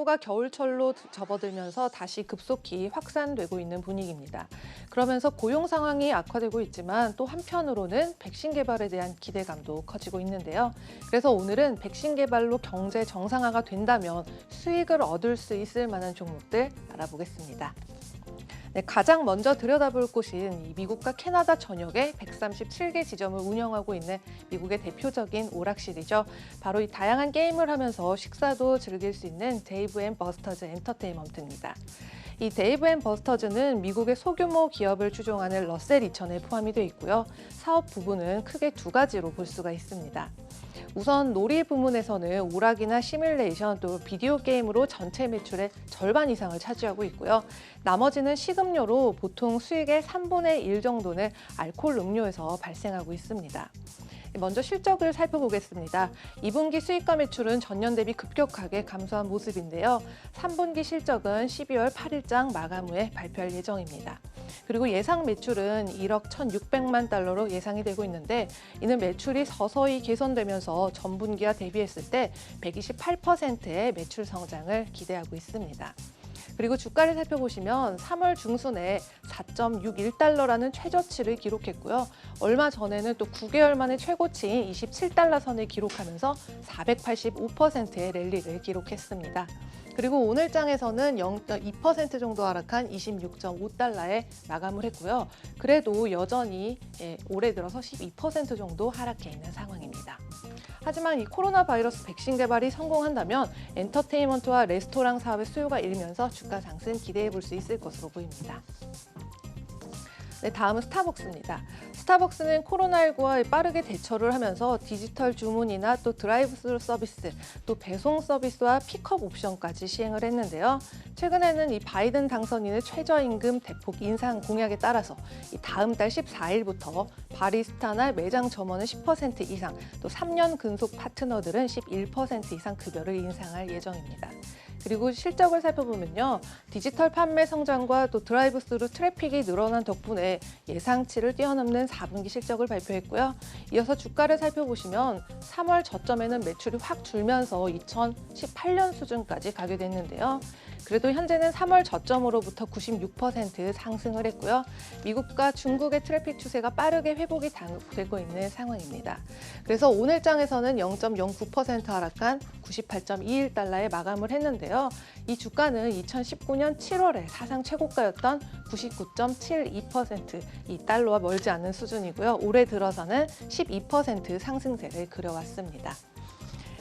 코로나19가 겨울철로 접어들면서 다시 급속히 확산되고 있는 분위기입니다. 그러면서 고용 상황이 악화되고 있지만 또 한편으로는 백신 개발에 대한 기대감도 커지고 있는데요. 그래서 오늘은 백신 개발로 경제 정상화가 된다면 수익을 얻을 수 있을 만한 종목들 알아보겠습니다. 네, 가장 먼저 들여다볼 곳은 미국과 캐나다 전역에 137개 지점을 운영하고 있는 미국의 대표적인 오락실이죠. 바로 이 다양한 게임을 하면서 식사도 즐길 수 있는 데이브 앤 버스터즈 엔터테인먼트입니다. 이 데이브 앤 버스터즈는 미국의 소규모 기업을 추종하는 러셀 2000에 포함이 되어 있고요. 사업 부분은 크게 두 가지로 볼 수가 있습니다. 우선 놀이 부문에서는 오락이나 시뮬레이션 또 비디오 게임으로 전체 매출의 절반 이상을 차지하고 있고요. 나머지는 식음료로 보통 수익의 3분의 1 정도는 알코올 음료에서 발생하고 있습니다. 먼저 실적을 살펴보겠습니다. 2분기 수익과 매출은 전년 대비 급격하게 감소한 모습인데요. 3분기 실적은 12월 8일장 마감 후에 발표할 예정입니다. 그리고 예상 매출은 1억 1,600만 달러로 예상이 되고 있는데 이는 매출이 서서히 개선되면서 전분기와 대비했을 때 128%의 매출 성장을 기대하고 있습니다. 그리고 주가를 살펴보시면 3월 중순에 4.61달러라는 최저치를 기록했고요. 얼마 전에는 또 9개월 만에 최고치인 27달러 선을 기록하면서 485%의 랠리를 기록했습니다. 그리고 오늘 장에서는 0.2% 정도 하락한 26.5달러에 마감을 했고요. 그래도 여전히 올해 들어서 12% 정도 하락해 있는 상황입니다. 하지만 이 코로나 바이러스 백신 개발이 성공한다면 엔터테인먼트와 레스토랑 사업의 수요가 일면서 주가 상승 기대해 볼 수 있을 것으로 보입니다. 네, 다음은 스타벅스입니다. 스타벅스는 코로나19와 빠르게 대처를 하면서 디지털 주문이나 또 드라이브스루 서비스, 또 배송 서비스와 픽업 옵션까지 시행을 했는데요. 최근에는 이 바이든 당선인의 최저임금 대폭 인상 공약에 따라서 이 다음 달 14일부터 바리스타나 매장 점원은 10% 이상, 또 3년 근속 파트너들은 11% 이상 급여를 인상할 예정입니다. 그리고 실적을 살펴보면요. 디지털 판매 성장과 또 드라이브스루 트래픽이 늘어난 덕분에 예상치를 뛰어넘는 4분기 실적을 발표했고요. 이어서 주가를 살펴보시면 3월 저점에는 매출이 확 줄면서 2018년 수준까지 가게 됐는데요. 그래도 현재는 3월 저점으로부터 96% 상승을 했고요. 미국과 중국의 트래픽 추세가 빠르게 회복이 되고 있는 상황입니다. 그래서 오늘 장에서는 0.09% 하락한 98.21달러에 마감을 했는데요. 이 주가는 2019년 7월에 사상 최고가였던 99.72% 이 달러와 멀지 않는 수준이고요. 올해 들어서는 12% 상승세를 그려왔습니다.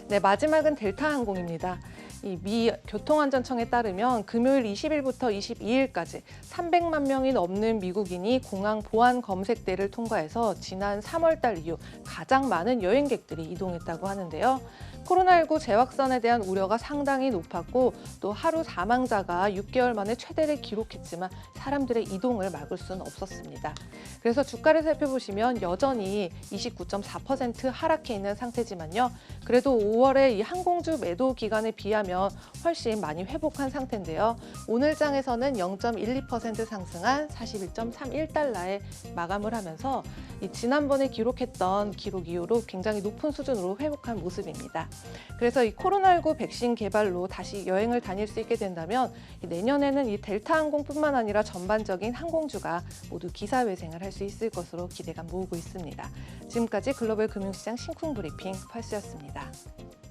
네, 마지막은 델타항공입니다. 이 미 교통안전청에 따르면 금요일 20일부터 22일까지 300만 명이 넘는 미국인이 공항 보안 검색대를 통과해서 지난 3월 달 이후 가장 많은 여행객들이 이동했다고 하는데요. 코로나19 재확산에 대한 우려가 상당히 높았고 또 하루 사망자가 6개월 만에 최대를 기록했지만 사람들의 이동을 막을 수는 없었습니다. 그래서 주가를 살펴보시면 여전히 29.4% 하락해 있는 상태지만요. 그래도 5월에 이 항공주 매도 기간에 비하면 훨씬 많이 회복한 상태인데요. 오늘 장에서는 0.12% 상승한 41.31달러에 마감을 하면서 지난번에 기록했던 기록 이후로 굉장히 높은 수준으로 회복한 모습입니다. 그래서 이 코로나19 백신 개발로 다시 여행을 다닐 수 있게 된다면 내년에는 이 델타 항공뿐만 아니라 전반적인 항공주가 모두 기사회생을 할 수 있을 것으로 기대감 모으고 있습니다. 지금까지 글로벌 금융시장 심쿵 브리핑 펄스였습니다.